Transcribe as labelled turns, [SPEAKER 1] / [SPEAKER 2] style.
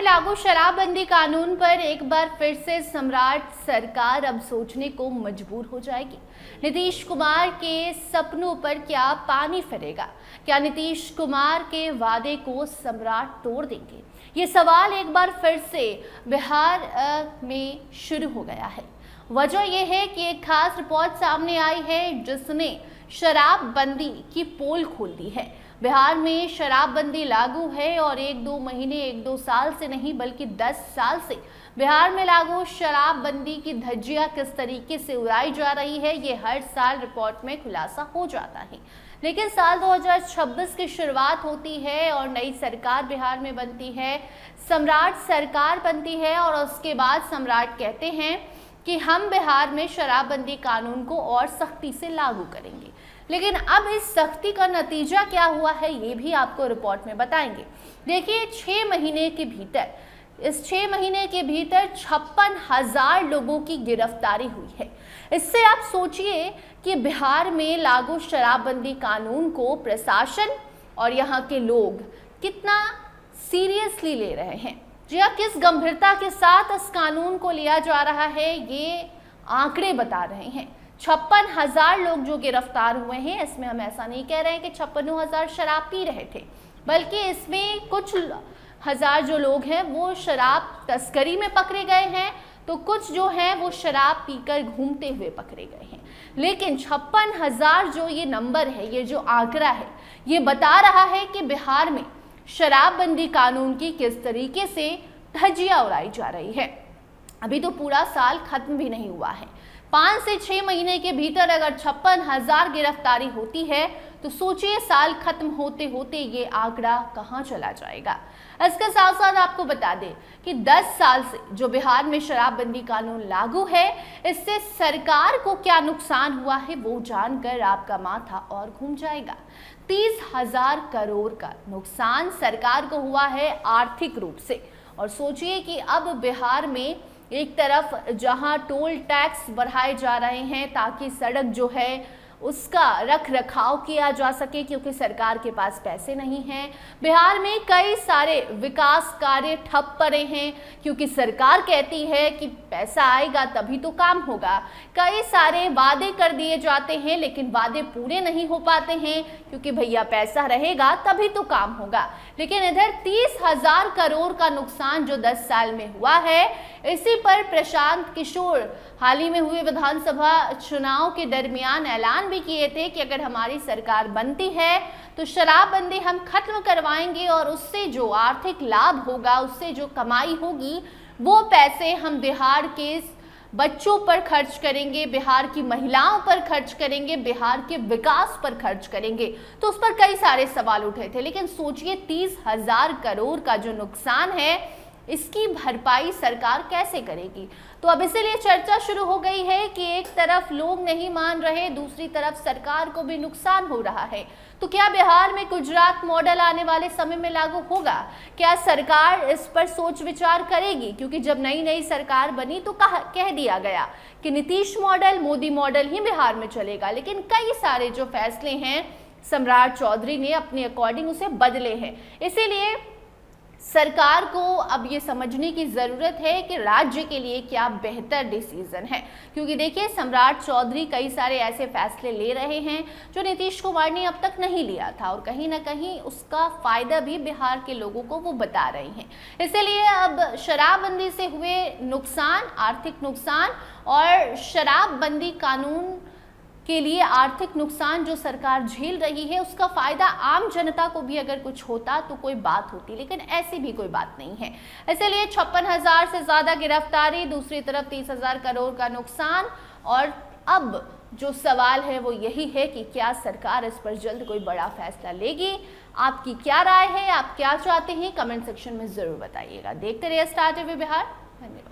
[SPEAKER 1] में लागू शराबबंदी कानून पर एक बार फिर से सम्राट सरकार अब सोचने को मजबूर हो जाएगी। नीतीश कुमार के सपनों पर क्या पानी फिरेगा? क्या नीतीश कुमार के वादे को सम्राट तोड़ देंगे? ये सवाल एक बार फिर से बिहार में शुरू हो गया है। वजह यह है कि एक खास रिपोर्ट सामने आई है जिसने शराबबंदी की पोल खोल दी है। बिहार में शराबबंदी लागू है और एक दो महीने एक दो साल से नहीं बल्कि 10 साल से बिहार में लागू शराबबंदी की धज्जियां किस तरीके से उड़ाई जा रही है, ये हर साल रिपोर्ट में खुलासा हो जाता है। लेकिन साल 2026 की शुरुआत होती है और नई सरकार बिहार में बनती है, सम्राट सरकार बनती है और उसके बाद सम्राट कहते हैं कि हम बिहार में शराबबंदी कानून को और सख्ती से लागू करेंगे। लेकिन अब इस सख्ती का नतीजा क्या हुआ है ये भी आपको रिपोर्ट में बताएंगे। देखिए, 6 महीने के भीतर, इस 6 महीने के भीतर 56,000 लोगों की गिरफ्तारी हुई है। इससे आप सोचिए कि बिहार में लागू शराबबंदी कानून को प्रशासन और यहाँ के लोग कितना सीरियसली ले रहे हैं, या किस गंभीरता के साथ इस कानून को लिया जा रहा है, ये आंकड़े बता रहे हैं। 56,000 लोग जो गिरफ्तार हुए हैं, इसमें हम ऐसा नहीं कह रहे हैं कि 56,000 शराब पी रहे थे, बल्कि इसमें कुछ हजार जो लोग हैं वो शराब तस्करी में पकड़े गए हैं, तो कुछ जो हैं वो शराब पीकर घूमते हुए पकड़े गए हैं। लेकिन 56,000 जो ये नंबर है, ये जो आंकड़ा है, ये बता रहा है कि बिहार में शराबबंदी कानून की किस तरीके से धज्जियां उड़ाई जा रही है। अभी तो पूरा साल खत्म भी नहीं हुआ है। 5 से 6 महीने के भीतर अगर 56,000 गिरफ्तारी होती है तो सोचिए साल खत्म होते होते ये आंकड़ा कहां चला जाएगा। इसके साथ साथ आपको बता दें कि 10 साल से जो बिहार में शराबबंदी कानून लागू है, इससे सरकार को क्या नुकसान हुआ है वो जानकर आपका माथा और घूम जाएगा। 30,000 करोड़ का नुकसान सरकार को हुआ है आर्थिक रूप से। और सोचिए कि अब बिहार में एक तरफ जहां टोल टैक्स बढ़ाए जा रहे हैं ताकि सड़क जो है उसका रख रखाव किया जा सके, क्योंकि सरकार के पास पैसे नहीं हैं। बिहार में कई सारे विकास कार्य ठप पड़े हैं क्योंकि सरकार कहती है कि पैसा आएगा तभी तो काम होगा। कई सारे वादे कर दिए जाते हैं लेकिन वादे पूरे नहीं हो पाते हैं क्योंकि भैया पैसा रहेगा तभी तो काम होगा। लेकिन इधर 30,000 करोड़ का नुकसान जो 10 साल में हुआ है, इसी पर प्रशांत किशोर हाल ही में हुए विधानसभा चुनाव के दरमियान ऐलान भी किए थे कि अगर हमारी सरकार बनती है तो शराबबंदी हम खत्म करवाएंगे और उससे जो आर्थिक लाभ होगा, उससे जो कमाई होगी, वो पैसे हम बिहार के बच्चों पर खर्च करेंगे, बिहार की महिलाओं पर खर्च करेंगे, बिहार के विकास पर खर्च करेंगे। तो उस पर कई सारे सवाल उठे थे। लेकिन सोचिए 30,000 करोड़ का जो नुकसान है, इसकी भरपाई सरकार कैसे करेगी? तो अब इसीलिए चर्चा शुरू हो गई है कि एक तरफ लोग नहीं मान रहे, दूसरी तरफ सरकार को भी नुकसान हो रहा है। तो क्या बिहार में गुजरात मॉडल आने वाले समय में लागू होगा? क्या सरकार इस पर सोच विचार करेगी? क्योंकि जब नई नई सरकार बनी तो कह दिया गया कि नीतीश मॉडल, मोदी मॉडल ही बिहार में चलेगा। लेकिन कई सारे जो फैसले हैं सम्राट चौधरी ने अपने अकॉर्डिंग उसे बदले हैं। इसीलिए सरकार को अब ये समझने की ज़रूरत है कि राज्य के लिए क्या बेहतर डिसीजन है, क्योंकि देखिए सम्राट चौधरी कई सारे ऐसे फैसले ले रहे हैं जो नीतीश कुमार ने अब तक नहीं लिया था और कहीं ना कहीं उसका फ़ायदा भी बिहार के लोगों को वो बता रहे हैं। इसीलिए अब शराबबंदी से हुए नुकसान, आर्थिक नुकसान और शराबबंदी कानून के लिए आर्थिक नुकसान जो सरकार झेल रही है, उसका फायदा आम जनता को भी अगर कुछ होता तो कोई बात होती, लेकिन ऐसी भी कोई बात नहीं है। इसलिए 56,000 से ज़्यादा गिरफ्तारी, दूसरी तरफ 30,000 करोड़ का नुकसान। और अब जो सवाल है वो यही है कि क्या सरकार इस पर जल्द कोई बड़ा फैसला लेगी? आपकी क्या राय है? आप क्या चाहते हैं? कमेंट सेक्शन में ज़रूर बताइएगा। देखते रहिए स्टार टीवी बिहार। धन्यवाद।